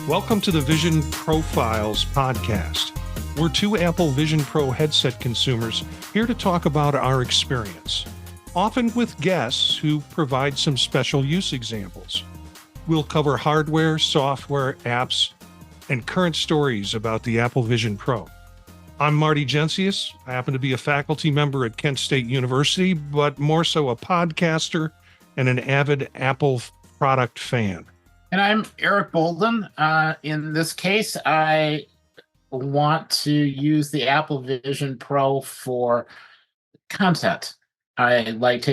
Welcome to the Vision Profiles podcast. We're two Apple Vision Pro headset consumers here to talk about our experience, often with guests who provide some special use examples. We'll cover hardware, software, apps, and current stories about the Apple Vision Pro. I'm Marty Jencius. I happen to be a faculty member at Kent State University, but more so a podcaster and an avid Apple product fan. And I'm Eric Bolden. In this case, I want to use the Apple Vision Pro for content. I like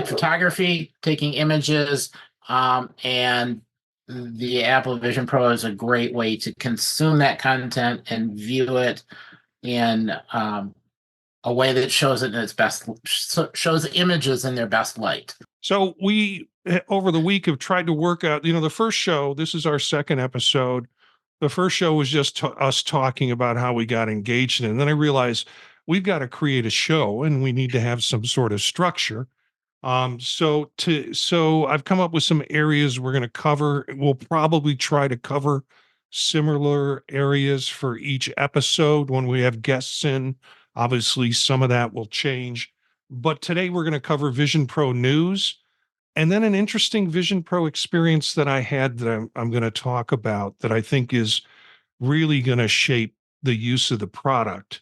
photography, taking images, and the Apple Vision Pro is a great way to consume that content and view it in a way that shows it in its best, shows images in their best light. So we, over the week, have tried to work out, the first show, this is our second episode. The first show was just us talking about how we got engaged in it. And then I realized we've got to create a show and we need to have some sort of structure. So I've come up with some areas we're going to cover. We'll probably try to cover similar areas for each episode when we have guests in. Obviously, some of that will change. But today we're going to cover Vision Pro news and then an interesting Vision Pro experience that I had that I'm going to talk about that I think is really going to shape the use of the product.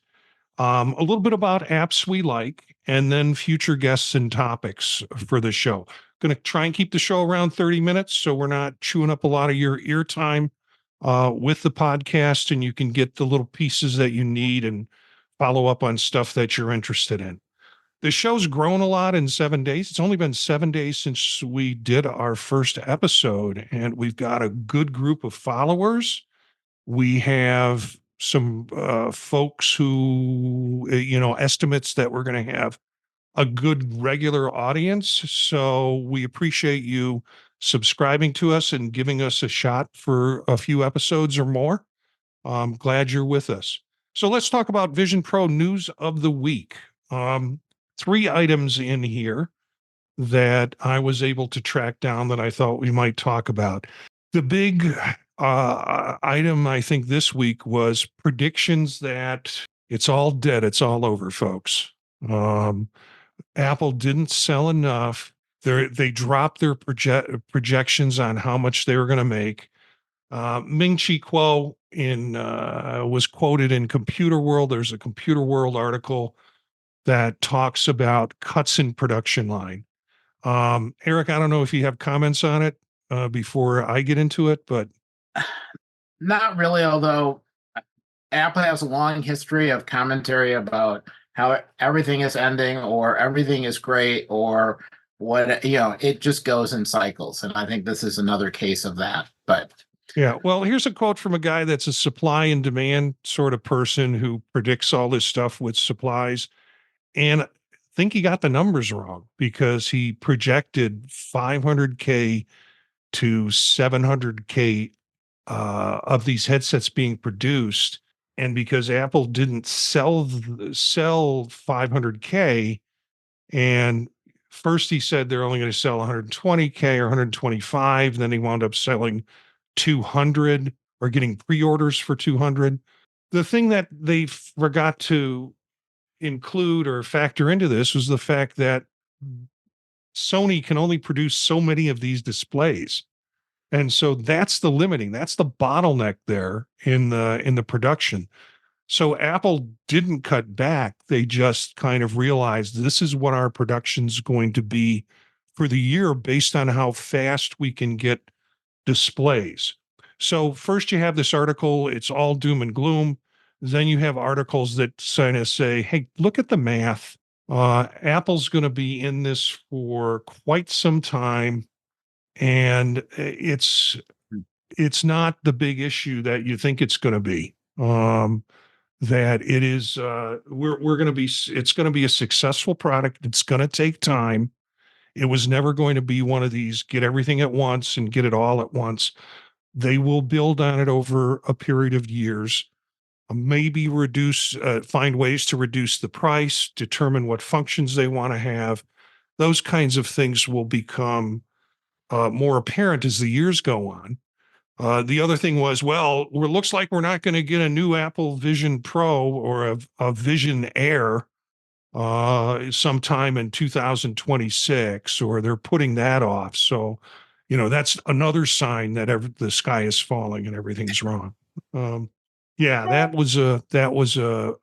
A little bit about apps we like, and then future guests and topics for the show. Going to try and keep the show around 30 minutes so we're not chewing up a lot of your ear time with the podcast, and you can get the little pieces that you need and follow up on stuff that you're interested in. The show's grown a lot in 7 days. It's only been 7 days since we did our first episode, and we've got a good group of followers. We have some folks who, estimates that we're going to have a good regular audience. So we appreciate you subscribing to us and giving us a shot for a few episodes or more. I'm glad you're with us. So let's talk about Vision Pro news of the week. 3 items in here that I was able to track down that I thought we might talk about. The big item, I think, this week was predictions that it's all dead. It's all over, folks. Apple didn't sell enough. They dropped their projections on how much they were going to make. Ming-Chi Kuo was quoted in Computer World. There's a Computer World article that talks about cuts in production line. Eric, I don't know if you have comments on it before I get into it, but not really, although Apple has a long history of commentary about how everything is ending or everything is great or what, it just goes in cycles. And I think this is another case of that. But yeah, well, here's a quote from a guy that's a supply and demand sort of person who predicts all this stuff with supplies. And I think he got the numbers wrong because he projected 500K to 700K of these headsets being produced. And because Apple didn't sell 500K, and first he said they're only going to sell 120K or 125, then he wound up selling 200 or getting pre-orders for 200. The thing that they forgot to include or factor into this was the fact that Sony can only produce so many of these displays. And so that's the bottleneck there in the production. So Apple didn't cut back. They just kind of realized this is what our production's going to be for the year based on how fast we can get displays. So first you have this article, it's all doom and gloom. Then you have articles that kind of say, hey, look at the math. Apple's going to be in this for quite some time. And it's not the big issue that you think it's going to be. That it is, it's going to be a successful product. It's going to take time. It was never going to be one of these get everything at once and get it all at once. They will build on it over a period of years. Maybe find ways to reduce the price, determine what functions they want to have. Those kinds of things will become more apparent as the years go on. The other thing was, well, it looks like we're not going to get a new Apple Vision Pro or a Vision Air sometime in 2026, or they're putting that off. So, that's another sign that the sky is falling and everything's wrong. Yeah, that was a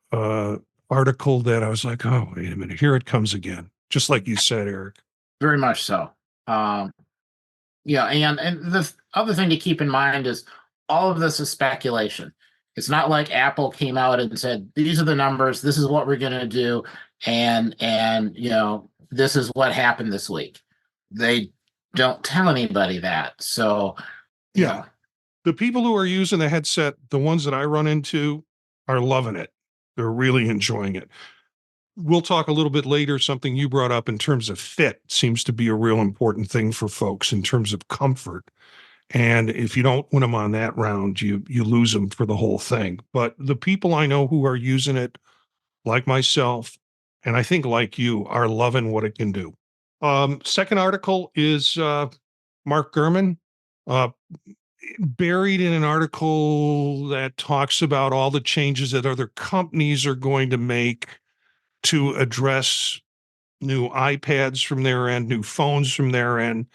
article that I was like, oh, wait a minute, here it comes again. Just like you said, Eric. Very much so. Yeah, and the other thing to keep in mind is all of this is speculation. It's not like Apple came out and said, these are the numbers, this is what we're gonna do, and this is what happened this week. They don't tell anybody that. So Yeah. The people who are using the headset, the ones that I run into, are loving it. They're really enjoying it. We'll talk a little bit later. Something you brought up in terms of fit seems to be a real important thing for folks in terms of comfort. And if you don't win them on that round, you lose them for the whole thing. But the people I know who are using it, like myself, and I think like you, are loving what it can do. Second article is Mark Gurman, buried in an article that talks about all the changes that other companies are going to make to address new iPads from their end, new phones from their end,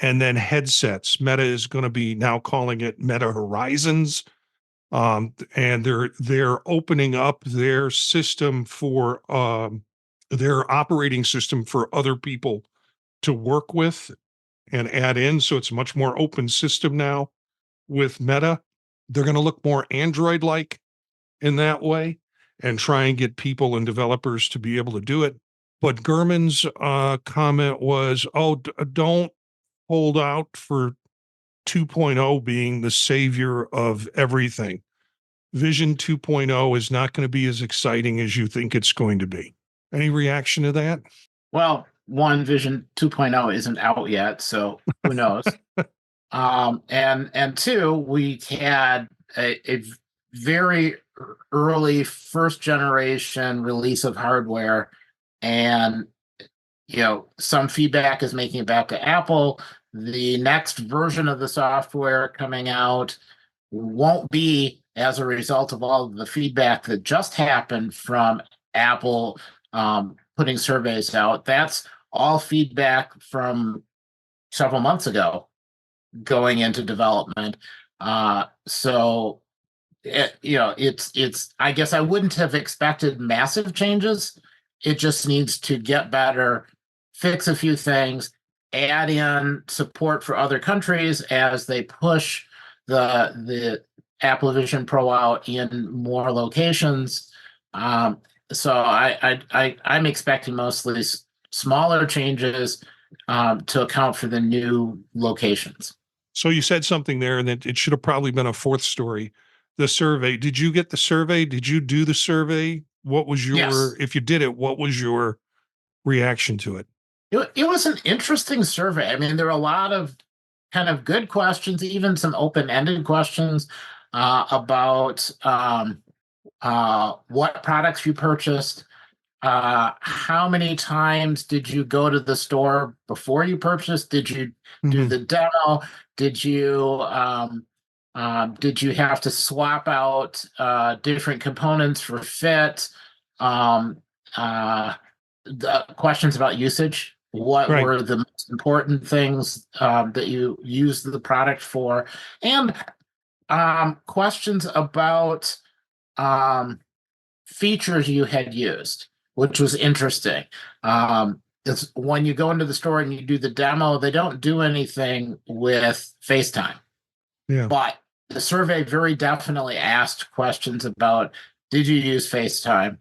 and then headsets. Meta is going to be now calling it Meta Horizons, and they're opening up their system for their operating system for other people to work with and add in. So it's a much more open system now with Meta. They're going to look more Android-like in that way and try and get people and developers to be able to do it. But Gurman's comment was, don't hold out for 2.0 being the savior of everything. Vision 2.0 is not going to be as exciting as you think it's going to be. Any reaction to that? well, one, Vision 2.0 isn't out yet, so who knows? And two, we had a very early first generation release of hardware, and some feedback is making it back to Apple. The next version of the software coming out won't be as a result of all of the feedback that just happened from Apple putting surveys out. That's all feedback from several months ago going into development. So it's I guess I wouldn't have expected massive changes. It just needs to get better, fix a few things, add in support for other countries as they push the Apple Vision Pro out in more locations. So I'm expecting mostly smaller changes to account for the new locations. So you said something there, and that it should have probably been a fourth story. The survey. Did you get the survey? Did you do the survey? What was Yes. if you did it, what was your reaction to it? It was an interesting survey. I mean, there were a lot of kind of good questions, even some open-ended questions about what products you purchased, how many times did you go to the store before you purchased? Did you do Mhm. the demo? Did you have to swap out different components for fit? The questions about usage. What Right. were the most important things that you used the product for? And questions about features you had used, which was interesting. It's when you go into the store and you do the demo, they don't do anything with FaceTime. Yeah. But the survey very definitely asked questions about, did you use FaceTime?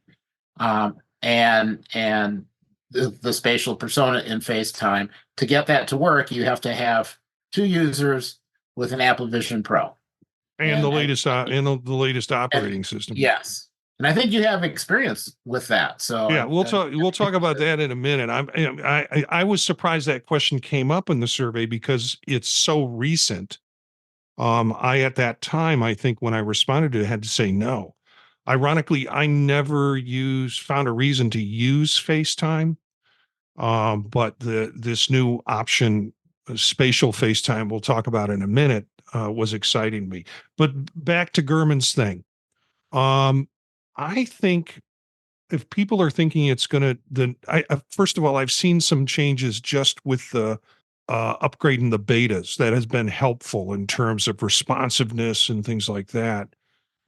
And the spatial persona in FaceTime. To get that to work, you have to have two users with an Apple Vision Pro. And the latest operating system. Yes. And I think you have experience with that. So Yeah, we'll talk about that in a minute. I was surprised that question came up in the survey because it's so recent. I at that time, I think when I responded to it, had to say no. Ironically, I never found a reason to use FaceTime. But this new option, spatial FaceTime, we'll talk about in a minute, was exciting me. But back to Gurman's thing. I think if people are thinking it's going to, then first of all, I've seen some changes just with the upgrading the betas that has been helpful in terms of responsiveness and things like that.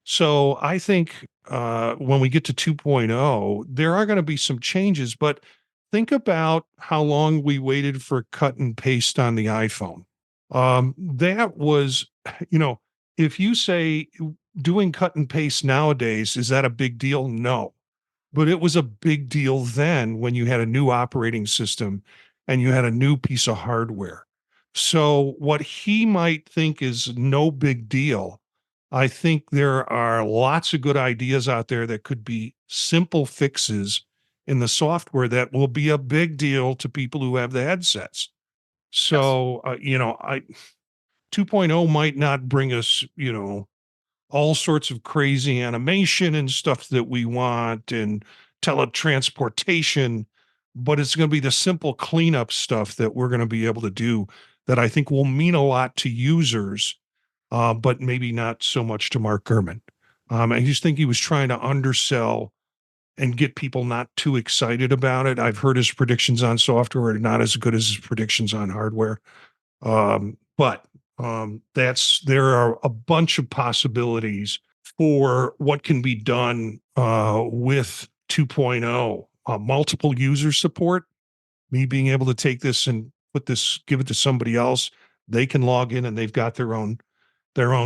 So I think when we get to 2.0, there are going to be some changes, but think about how long we waited for cut and paste on the iPhone. That was, if you say doing cut and paste nowadays, is that a big deal? No, but it was a big deal then when you had a new operating system and you had a new piece of hardware. So what he might think is no big deal, I think there are lots of good ideas out there that could be simple fixes in the software that will be a big deal to people who have the headsets. Yes. So, 2.0 might not bring us, all sorts of crazy animation and stuff that we want and teletransportation, but it's going to be the simple cleanup stuff that we're going to be able to do that I think will mean a lot to users, but maybe not so much to Mark Gurman. I just think he was trying to undersell and get people not too excited about it. I've heard his predictions on software are not as good as his predictions on hardware. But there are a bunch of possibilities for what can be done with 2.0. Multiple user support, me being able to take this and give it to somebody else. They can log in and they've got their own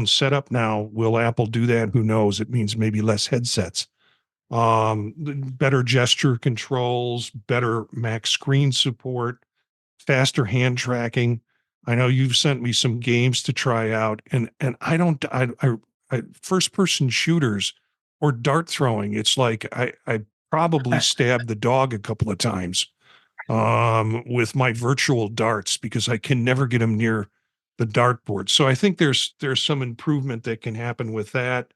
setup now. Will Apple do that? Who knows? It means maybe less headsets. Better gesture controls, better Mac screen support, faster hand tracking. I know you've sent me some games to try out, and I don't I first person shooters or dart throwing. It's like I probably stabbed the dog a couple of times with my virtual darts because I can never get them near the dartboard. So I think there's some improvement that can happen with that.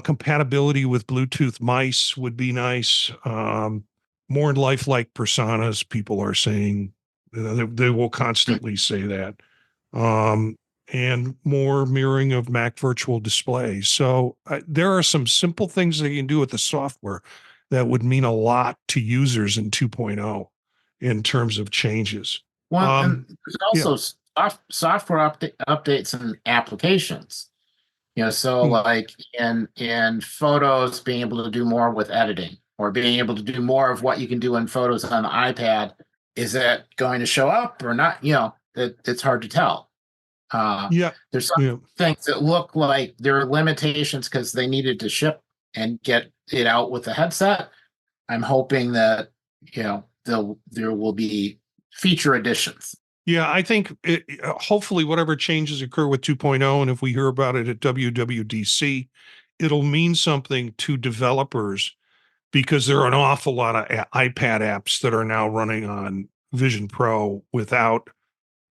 Compatibility with Bluetooth mice would be nice. More lifelike personas, people are saying. They will constantly say that. Um, and more mirroring of Mac virtual displays. So there are some simple things that you can do with the software that would mean a lot to users in 2.0 in terms of changes. Well, and Um, there's yeah. also software updates and applications. So Hmm. like in photos, being able to do more with editing or being able to do more of what you can do in photos on the iPad. Is that going to show up or not? It's hard to tell. Yeah. There's some Yeah. things that look like there are limitations because they needed to ship and get it out with the headset. I'm hoping that there will be feature additions. Yeah, I think hopefully whatever changes occur with 2.0, and if we hear about it at WWDC, it'll mean something to developers because there are an awful lot of iPad apps that are now running on Vision Pro without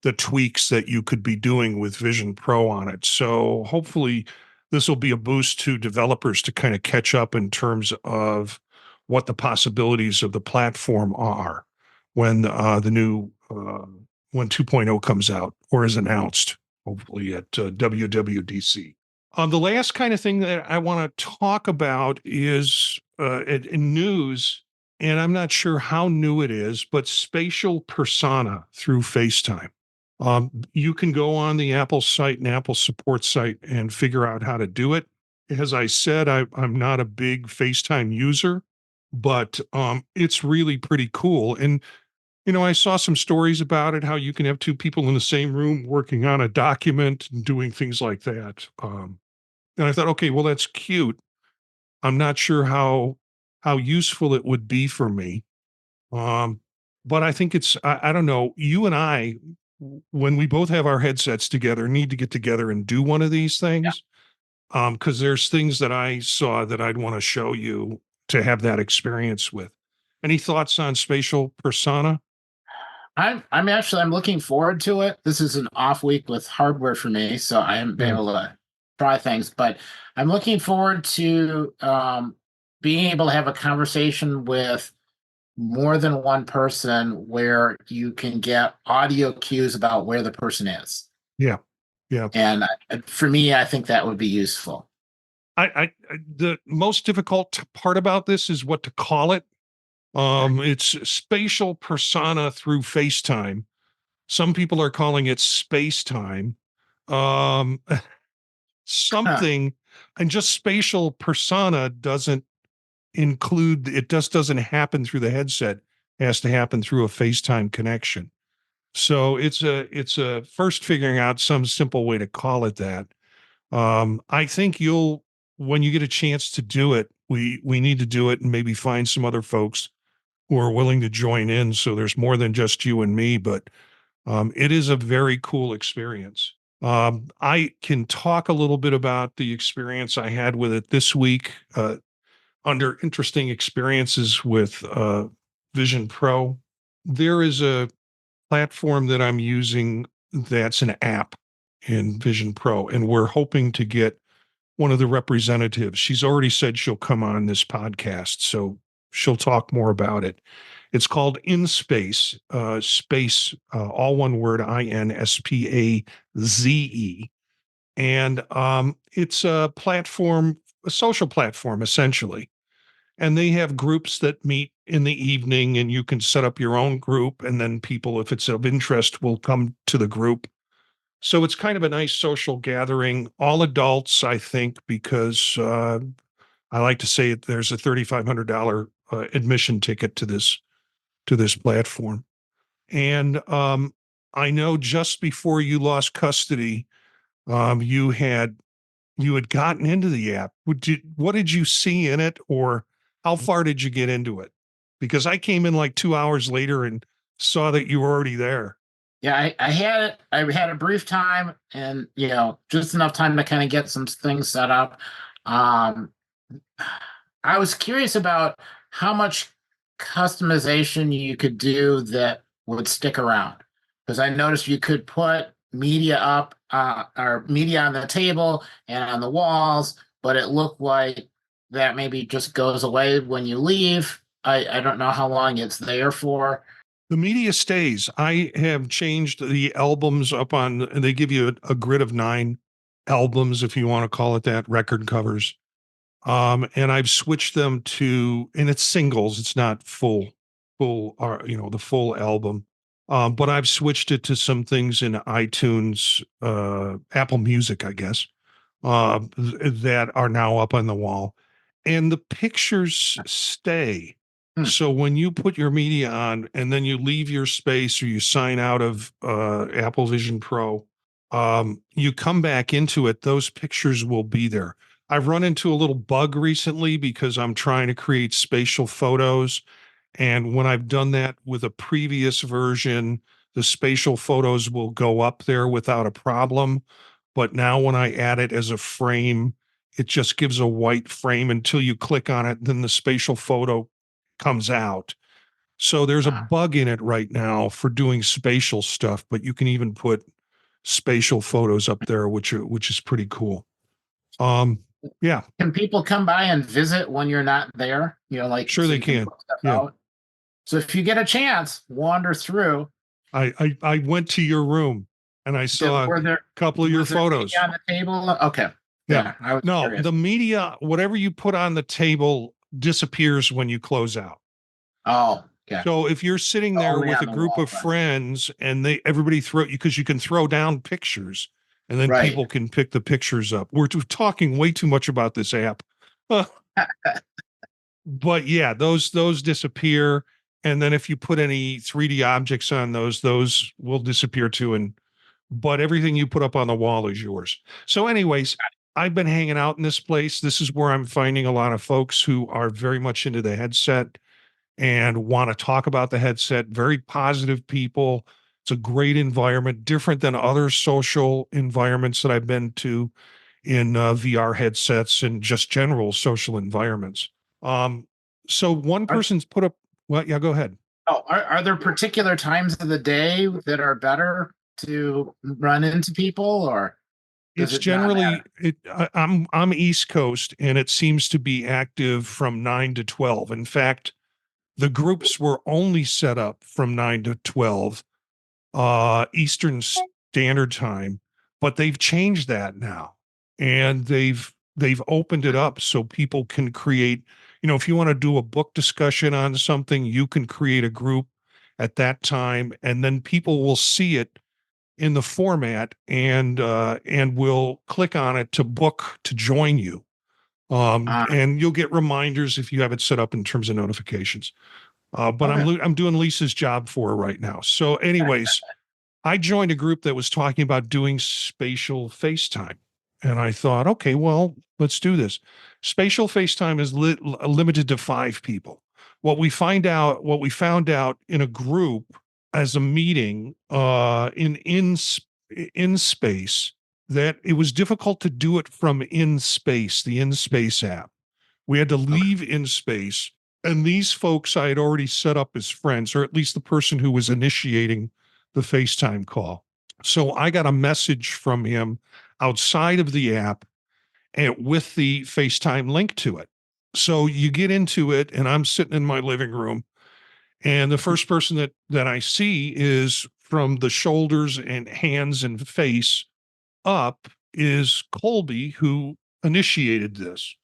the tweaks that you could be doing with Vision Pro on it. So hopefully this will be a boost to developers to kind of catch up in terms of what the possibilities of the platform are when the new when 2.0 comes out or is announced, hopefully at WWDC. The last kind of thing that I want to talk about is in news, and I'm not sure how new it is, but spatial persona through FaceTime. You can go on the Apple site and Apple support site and figure out how to do it. As I said, I'm not a big FaceTime user, but it's really pretty cool. And I saw some stories about it, how you can have two people in the same room working on a document and doing things like that. And I thought, okay, well, that's cute. I'm not sure how useful it would be for me. Um, but I think I don't know, you and I, when we both have our headsets together, need to get together and do one of these Yeah. things. Because there's things that I saw that I'd want to show you to have that experience with. Any thoughts on spatial persona? I'm looking forward to it. This is an off week with hardware for me, so I haven't been Yeah. able to try things, but I'm looking forward to being able to have a conversation with more than one person where you can get audio cues about where the person is. Yeah. Yeah. And for me, I think that would be useful. The most difficult part about this is what to call it. It's spatial persona through FaceTime. Some people are calling it space time. Um, Huh. something, and just spatial persona doesn't include, it just doesn't happen through the headset. It has to happen through a FaceTime connection. So it's a first figuring out some simple way to call it that. I think you'll, when you get a chance to do it, we need to do it and maybe find some other folks who are willing to join in. So there's more than just you and me, but it is a very cool experience. I can talk a little bit about the experience I had with it this week under interesting experiences with Vision Pro. There is a platform that I'm using that's an app in Vision Pro, and we're hoping to get one of the representatives. She's already said she'll come on this podcast, so she'll talk more about it. It's called InSpace, space, all one word, INSPAZE. And it's a platform, a social platform, essentially. And they have groups that meet in the evening, and you can set up your own group. And then people, if it's of interest, will come to the group. So it's kind of a nice social gathering, all adults, I think, because I like to say there's a $3,500 admission ticket to this platform. And I know just before you lost custody, um, you had you had gotten into the app. What did you see in it, or how far did you get into it? Because I came in like 2 hours later and saw that you were already there. Yeah, I had a brief time, and just enough time to kind of get some things set up. Um, I was curious about how much customization you could do that would stick around, because I noticed you could put media up, or media on the table and on the walls, but it looked like that maybe just goes away when you leave. I don't know how long it's there for. The media stays. I have changed the albums up on, and they give you a grid of 9 albums, if you want to call it that, record covers. And I've switched them to, and it's singles. It's not the full album. But I've switched it to some things in iTunes, Apple Music, I guess, that are now up on the wall. And the pictures stay. Hmm. So when you put your media on and then you leave your space or you sign out of Apple Vision Pro, you come back into it, those pictures will be there. I've run into a little bug recently because I'm trying to create spatial photos. And when I've done that with a previous version, the spatial photos will go up there without a problem. But now when I add it as a frame, it just gives a white frame until you click on it. Then the spatial photo comes out. So there's a Uh, bug in it right now for doing spatial stuff, but you can even put spatial photos up there, which is pretty cool. Um, yeah, can people come by and visit when you're not there? Like, sure so they you can can. put stuff Yeah. out. So if you get a chance, wander through. I went to your room and I saw a Were there couple of your was there media photos. on the table? Okay. Yeah. Yeah, I was No, curious. the media, whatever you put on the table disappears when you close out. Oh, okay. So if you're sitting there Only with a on the group wall of then. friends and everybody throw, because you can throw down pictures and then Right. people can pick the pictures up. We're talking way too much about this app. But yeah, those disappear. And then if you put any 3D objects on those will disappear too. But everything you put up on the wall is yours. So, anyways, I've been hanging out in this place. This is where I'm finding a lot of folks who are very much into the headset and want to talk about the headset. Very positive people. It's a great environment, different than other social environments that I've been to in VR headsets and just general social environments. Um, so one Are, person's put up. Well, yeah, go ahead. are there particular times of the day that are better to run into people, or does It's it not generally matter? I'm East Coast, and it seems to be active from 9 to 12. In fact, the groups were only set up from 9 to 12 Eastern Standard Time. but they've changed that now, and they've opened it up so people can create, if you want to do a book discussion on something, you can create a group at that time, and then people will see it in the format and will click on it to book to join you. Uh, And you'll get reminders if you have it set up in terms of notifications. But okay. I'm doing Lisa's job for her right now. So, anyways, I joined a group that was talking about doing spatial FaceTime. And I thought, okay, well, let's do this. Spatial FaceTime is limited to 5 people. What we found out in a group as a meeting in space, that it was difficult to do it from in space, the in space app. We had to Okay. leave in space. And these folks I had already set up as friends, or at least the person who was initiating the FaceTime call. So I got a message from him outside of the app and with the FaceTime link to it. So you get into it, and I'm sitting in my living room, and the first person that I see is from the shoulders and hands and face up is Colby, who initiated this.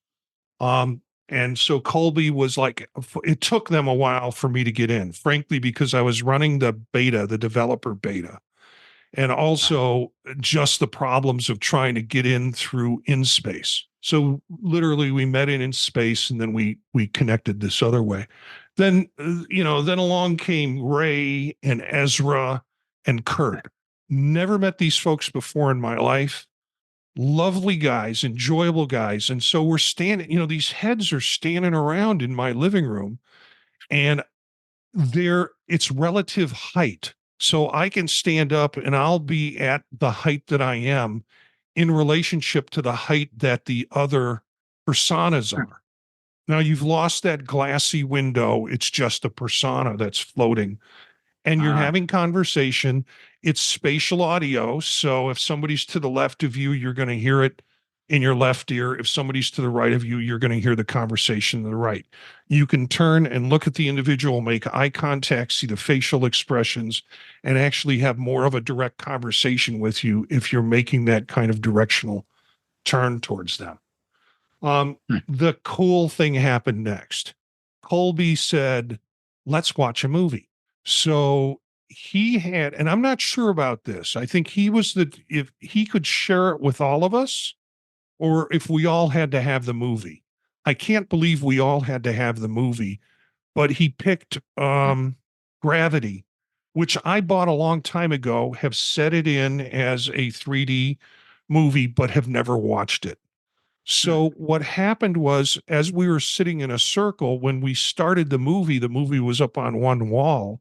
Um, and so Colby was like, it took them a while for me to get in, frankly, because I was running the beta, the developer beta, and also just the problems of trying to get in through InSpace. So literally we met in space, and then we connected this other way. Then, then along came Ray and Ezra and Kurt. Never met these folks before in my life. Lovely guys, enjoyable guys. And so we're standing, these heads are standing around in my living room, and it's relative height. So I can stand up and I'll be at the height that I am in relationship to the height that the other personas are. Now you've lost that glassy window. It's just a persona that's floating, and you're Uh, having conversation. It's spatial audio. So if somebody's to the left of you, you're going to hear it in your left ear. If somebody's to the right of you, you're going to hear the conversation to the right. You can turn and look at the individual, make eye contact, see the facial expressions, and actually have more of a direct conversation with you if you're making that kind of directional turn towards them. hmm. The cool thing happened next. Colby said, let's watch a movie. So he had, and I'm not sure about this. I think if he could share it with all of us, or if we all had to have the movie. I can't believe we all had to have the movie, but he picked Gravity, which I bought a long time ago, have set it in as a 3D movie, but have never watched it. So what happened was, as we were sitting in a circle, when we started the movie was up on one wall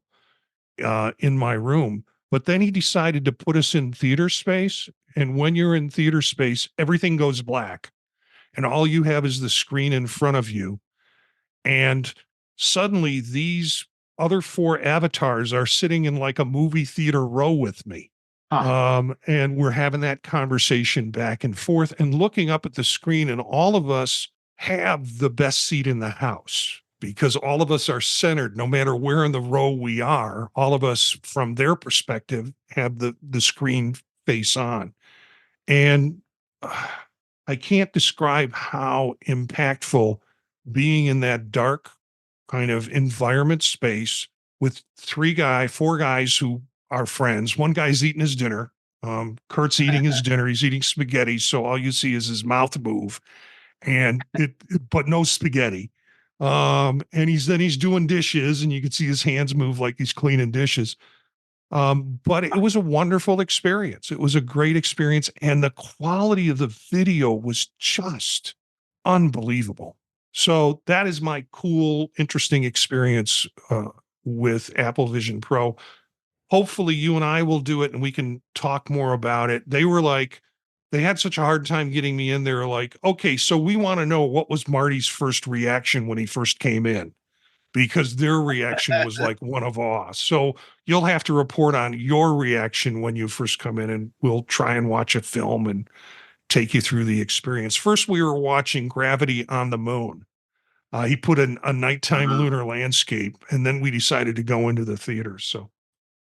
in my room. But then he decided to put us in theater space. And when you're in theater space, everything goes black, and all you have is the screen in front of you. And suddenly these other 4 avatars are sitting in like a movie theater row with me. Huh. And we're having that conversation back and forth and looking up at the screen, and all of us have the best seat in the house because all of us are centered no matter where in the row we are. All of us, from their perspective, have the screen face on. And I can't describe how impactful being in that dark kind of environment space with 4 guys who are friends. One guy's eating his dinner. Kurt's eating his dinner. He's eating spaghetti. So all you see is his mouth move, but no spaghetti. And he's doing dishes, and you can see his hands move like he's cleaning dishes. But it was a wonderful experience. It was a great experience. And the quality of the video was just unbelievable. So that is my cool, interesting experience with Apple Vision Pro. Hopefully you and I will do it and we can talk more about it. They had such a hard time getting me in. They were like, okay, so we want to know what was Marty's first reaction when he first came in, because their reaction was like one of awe. So you'll have to report on your reaction when you first come in, and we'll try and watch a film and take you through the experience. First, we were watching Gravity on the Moon. He put a nighttime Uh, lunar landscape, and then we decided to go into the theater. So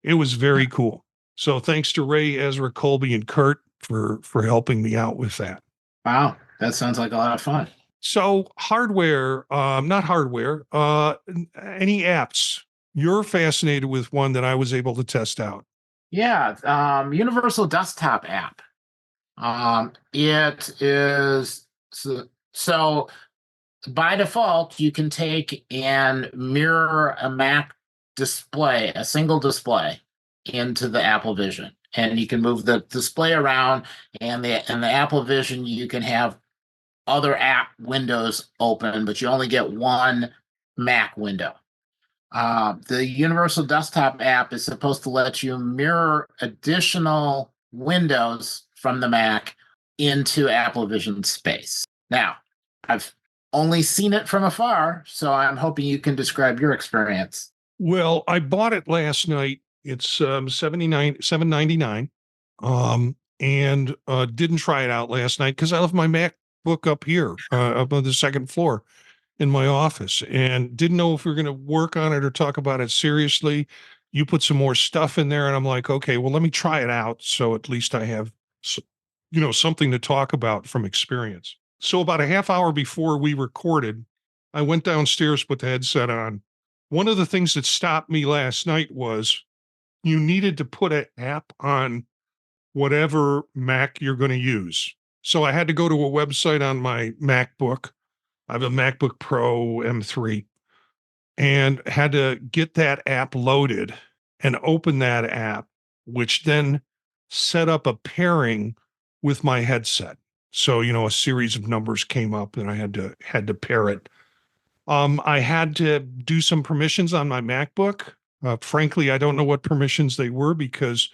it was very cool. So thanks to Ray, Ezra, Colby, and Kurt for helping me out with that. Wow, that sounds like a lot of fun. So hardware, not hardware, any apps. You're fascinated with one that I was able to test out. Yeah, Universal Desktop app. It is so by default, you can take and mirror a Mac display, a single display, into the Apple Vision, and you can move the display around. And the Apple Vision, you can have other app windows open, but you only get one Mac window. The Universal Desktop app is supposed to let you mirror additional windows from the Mac into Apple Vision space. Now, I've only seen it from afar, so I'm hoping you can describe your experience. Well, I bought it last night. It's $7.99. And didn't try it out last night because I left my MacBook up here, up on the second floor in my office, and didn't know if we were going to work on it or talk about it seriously. You put some more stuff in there, and I'm like, okay, well, let me try it out. So at least I have, something to talk about from experience. So about a half hour before we recorded, I went downstairs, put the headset on. One of the things that stopped me last night was you needed to put an app on whatever Mac you're going to use. So I had to go to a website on my MacBook. I have a MacBook Pro M3, and had to get that app loaded and open that app, which then set up a pairing with my headset. So, a series of numbers came up and I had to pair it. I had to do some permissions on my MacBook. Frankly, I don't know what permissions they were because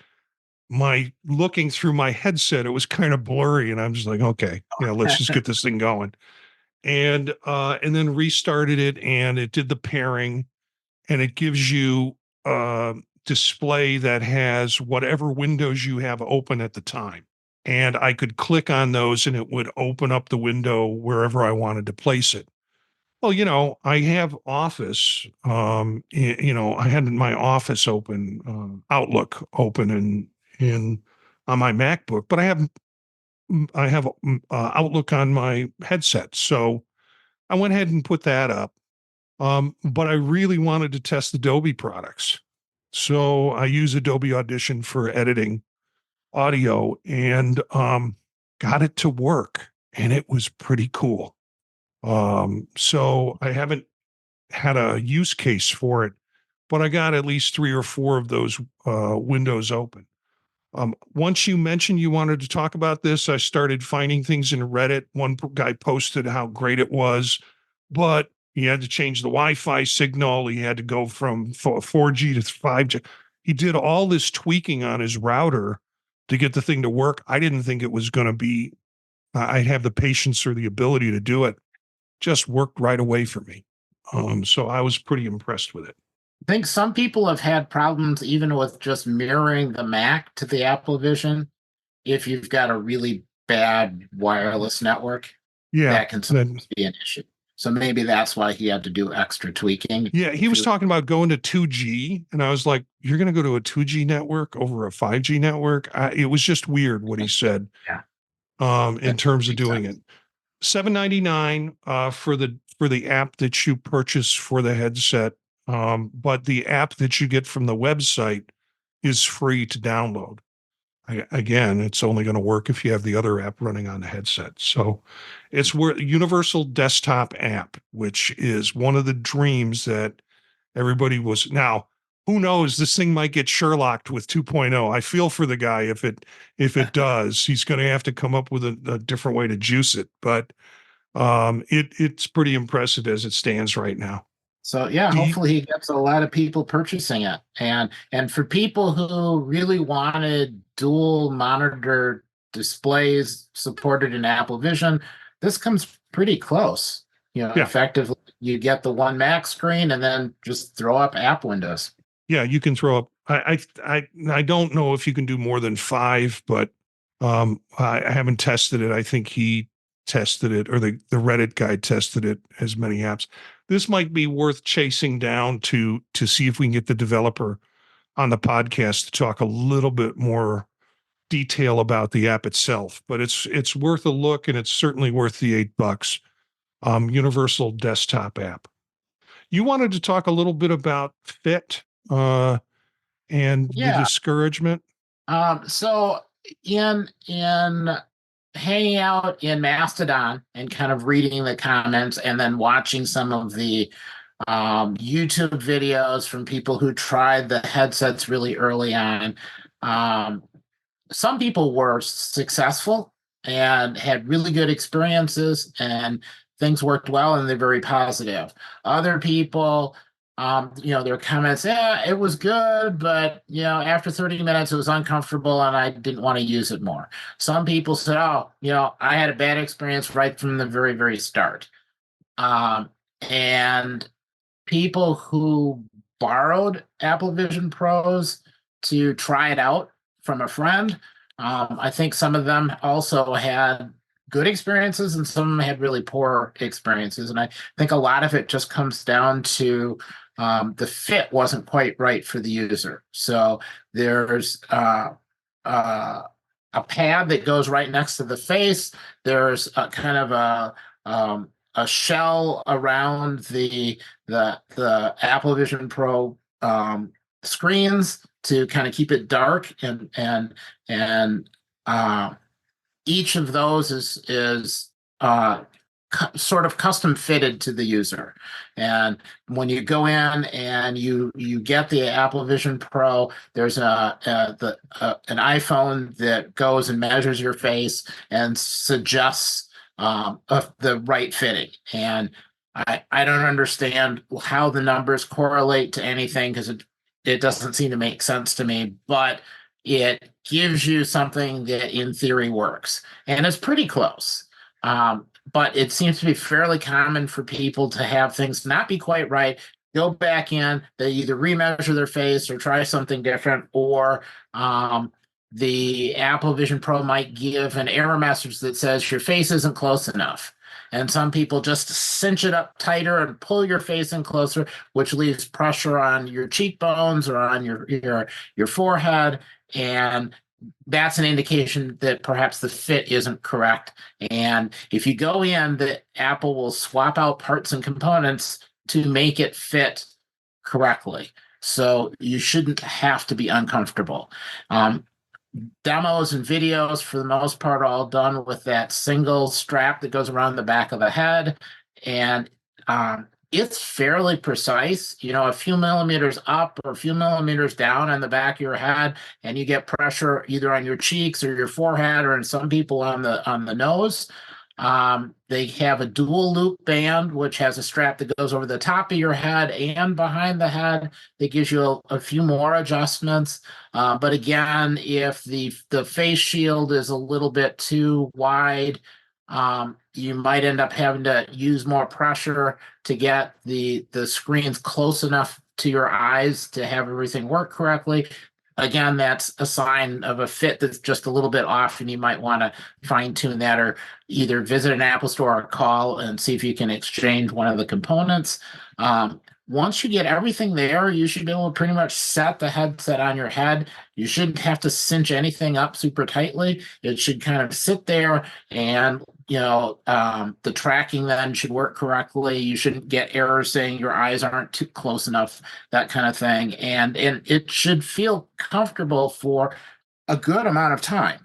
my looking through my headset, it was kind of blurry, and I'm just like, okay, let's just get this thing going. And then restarted it, and it did the pairing, and it gives you a display that has whatever windows you have open at the time. And I could click on those and it would open up the window wherever I wanted to place it. Well, I have Office, I had my Office open, Outlook open in on my MacBook, but I have Outlook on my headset. So I went ahead and put that up. But I really wanted to test Adobe products. So I use Adobe Audition for editing audio, and got it to work, and it was pretty cool. So I haven't had a use case for it, but I got at least 3 or 4 of those windows open. Once you mentioned you wanted to talk about this, I started finding things in Reddit. One guy posted how great it was, but he had to change the Wi-Fi signal. He had to go from 4G to 5G. He did all this tweaking on his router to get the thing to work. I didn't think it was going to be, I'd have the patience or the ability to do it. Just worked right away for me. So I was pretty impressed with it. I think some people have had problems even with just mirroring the Mac to the Apple Vision. If you've got a really bad wireless network, Yeah, that can sometimes be an issue. So maybe that's why he had to do extra tweaking. Yeah, he was talking about going to 2G, and I was like, "You're going to go to a 2G network over a 5G network?" It was just weird what he said. Yeah. In terms of doing it. $7.99 for the app that you purchase for the headset. But the app that you get from the website is free to download. Again, it's only going to work if you have the other app running on the headset. So it's where Universal Desktop app, which is one of the dreams that everybody was. Now, who knows? This thing might get Sherlocked with 2.0. I feel for the guy if it does. He's going to have to come up with a different way to juice it. But it's pretty impressive as it stands right now. So yeah, hopefully he gets a lot of people purchasing it. And for people who really wanted dual monitor displays supported in Apple Vision, this comes pretty close. Effectively you get the one Mac screen and then just throw up app windows. Yeah, you can throw up. I don't know if you can do more than 5, but I haven't tested it. I think he tested it, or the Reddit guy tested it as many apps. This might be worth chasing down to see if we can get the developer on the podcast to talk a little bit more detail about the app itself, but it's worth a look, and it's certainly worth the $8. Universal desktop app. You wanted to talk a little bit about fit and the Yeah. discouragement. So in hanging out in Mastodon and kind of reading the comments and then watching some of the YouTube videos from people who tried the headsets really early on. Some people were successful and had really good experiences, and things worked well, and they're very positive. Other people, their comments, yeah, it was good, but after 30 minutes, it was uncomfortable, and I didn't want to use it more. Some people said, oh, I had a bad experience right from the very, very start. And people who borrowed Apple Vision Pros to try it out from a friend. I think some of them also had good experiences, and some of them had really poor experiences. And I think a lot of it just comes down to the fit wasn't quite right for the user. So there's a pad that goes right next to the face. There's a kind of a shell around the Apple Vision Pro screens to kind of keep it dark, and each of those is sort of custom fitted to the user. And when you go in and you get the Apple Vision Pro, there's an iPhone that goes and measures your face and suggests of the right fitting. And I don't understand how the numbers correlate to anything, because it doesn't seem to make sense to me, but it gives you something that in theory works, and it's pretty close. But it seems to be fairly common for people to have things not be quite right, go back in, they either remeasure their face or try something different, or the Apple Vision Pro might give an error message that says your face isn't close enough. And some people just cinch it up tighter and pull your face in closer, which leaves pressure on your cheekbones or on your forehead. And that's an indication that perhaps the fit isn't correct. And if you go in, the Apple will swap out parts and components to make it fit correctly. So you shouldn't have to be uncomfortable. Demos and videos, for the most part, all done with that single strap that goes around the back of the head. And it's fairly precise, a few millimeters up or a few millimeters down on the back of your head, and you get pressure either on your cheeks or your forehead, or in some people on the nose. They have a dual loop band, which has a strap that goes over the top of your head and behind the head that gives you a few more adjustments. But again, if the face shield is a little bit too wide, you might end up having to use more pressure to get the screens close enough to your eyes to have everything work correctly. Again, that's a sign of a fit that's just a little bit off, and you might want to fine tune that, or either visit an Apple store or call and see if you can exchange one of the components. Once you get everything there, you should be able to pretty much set the headset on your head. You shouldn't have to cinch anything up super tightly. It should kind of sit there, and the tracking then should work correctly. You shouldn't get errors saying your eyes aren't too close enough, that kind of thing. And it should feel comfortable for a good amount of time.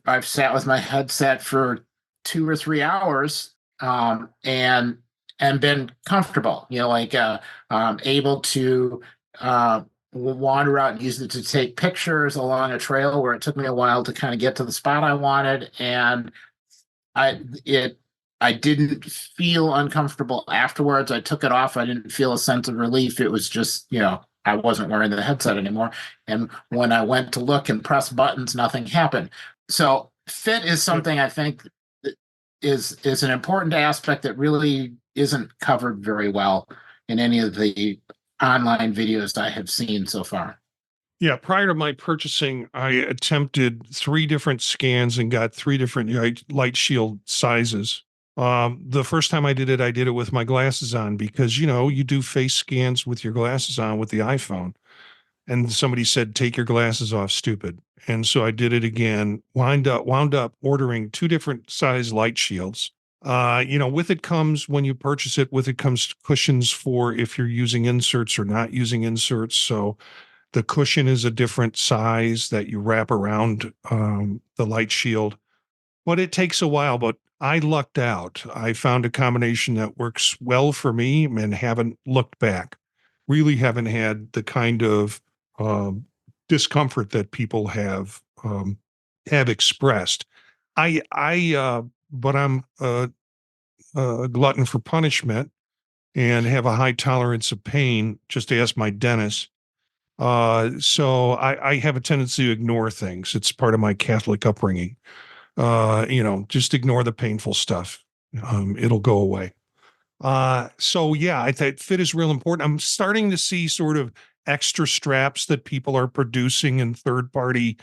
I've sat with my headset for 2 or 3 hours, and been comfortable, able to wander out and use it to take pictures along a trail where it took me a while to kind of get to the spot I wanted. And I didn't feel uncomfortable afterwards. I took it off. I didn't feel a sense of relief. It was just, I wasn't wearing the headset anymore. And when I went to look and press buttons, nothing happened. So fit is something I think is an important aspect that really isn't covered very well in any of the online videos I have seen so far. Yeah, prior to my purchasing, I attempted 3 different scans and got 3 different light shield sizes. The first time I did it with my glasses on, because, you do face scans with your glasses on with the iPhone. and somebody said, take your glasses off, stupid. And so I did it again, wound up ordering 2 different size light shields. With it comes, when you purchase it, with it comes cushions for if you're using inserts or not using inserts. So the cushion is a different size that you wrap around the light shield, but it takes a while. But I lucked out. I found a combination that works well for me and haven't looked back. Really haven't had the kind of discomfort that people have expressed. But I'm a glutton for punishment and have a high tolerance of pain. Just ask my dentist. So I have a tendency to ignore things. It's part of my Catholic upbringing. Just ignore the painful stuff. It'll go away. So yeah, I think fit is real important. I'm starting to see sort of extra straps that people are producing in third party,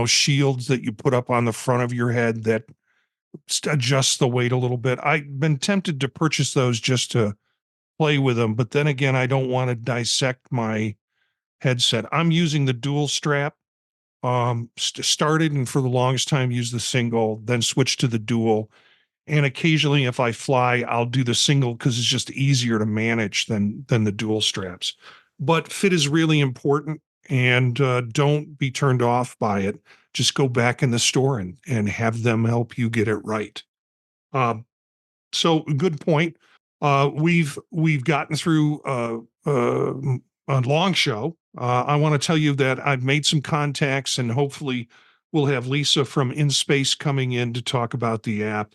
shields that you put up on the front of your head that adjust the weight a little bit. I've been tempted to purchase those just to play with them, but then again, I don't want to dissect my headset. I'm using the dual strap. Started and for the longest time used the single, then switched to the dual. And occasionally, if I fly, I'll do the single because it's just easier to manage than the dual straps. But fit is really important, and don't be turned off by it. Just go back in the store and have them help you get it right. So good point. We've gotten through a long show. I want to tell you that I've made some contacts, and hopefully we'll have Lisa from InSpace coming in to talk about the app.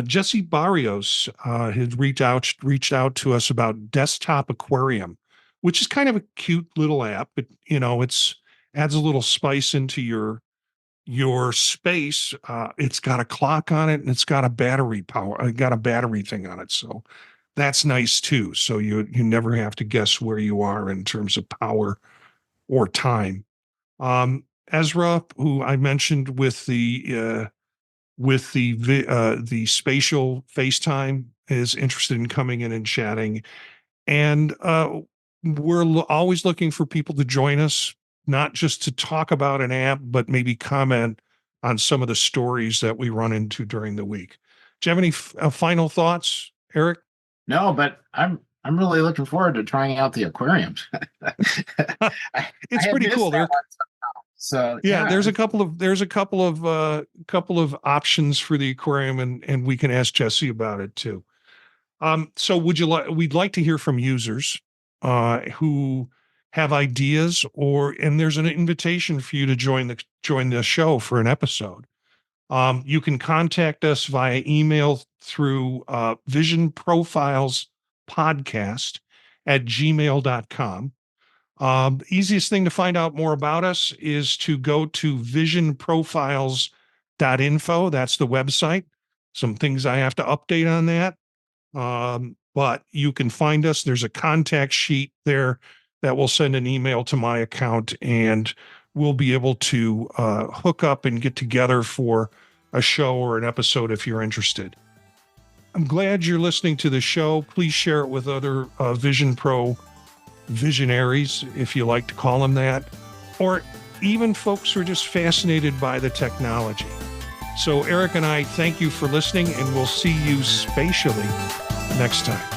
Jesse Barrios had reached out to us about Desktop Aquarium, which is kind of a cute little app. It's adds a little spice into your space. It's got a clock on it, and it's got a battery thing on it. So that's nice too. So you never have to guess where you are in terms of power or time. Ezra, who I mentioned with the spatial FaceTime, is interested in coming in and chatting. And we're always looking for people to join us, not just to talk about an app, but maybe comment on some of the stories that we run into during the week. Do you have any final thoughts, Eric? No, but I'm really looking forward to trying out the aquariums. It's pretty cool. So yeah, there's a couple of options for the aquarium, and we can ask Jesse about it too. So we'd like to hear from users who have ideas, and there's an invitation for you to join the show for an episode. You can contact us via email through visionprofiles.podcast@gmail.com. Easiest thing to find out more about us is to go to visionprofiles.info. That's the website. Some things I have to update on that. But you can find us. There's a contact sheet there that will send an email to my account, and we'll be able to hook up and get together for a show or an episode if you're interested. I'm glad you're listening to the show. Please share it with other Vision Pro visionaries, if you like to call them that, or even folks who are just fascinated by the technology. So Eric and I thank you for listening, and we'll see you spatially next time.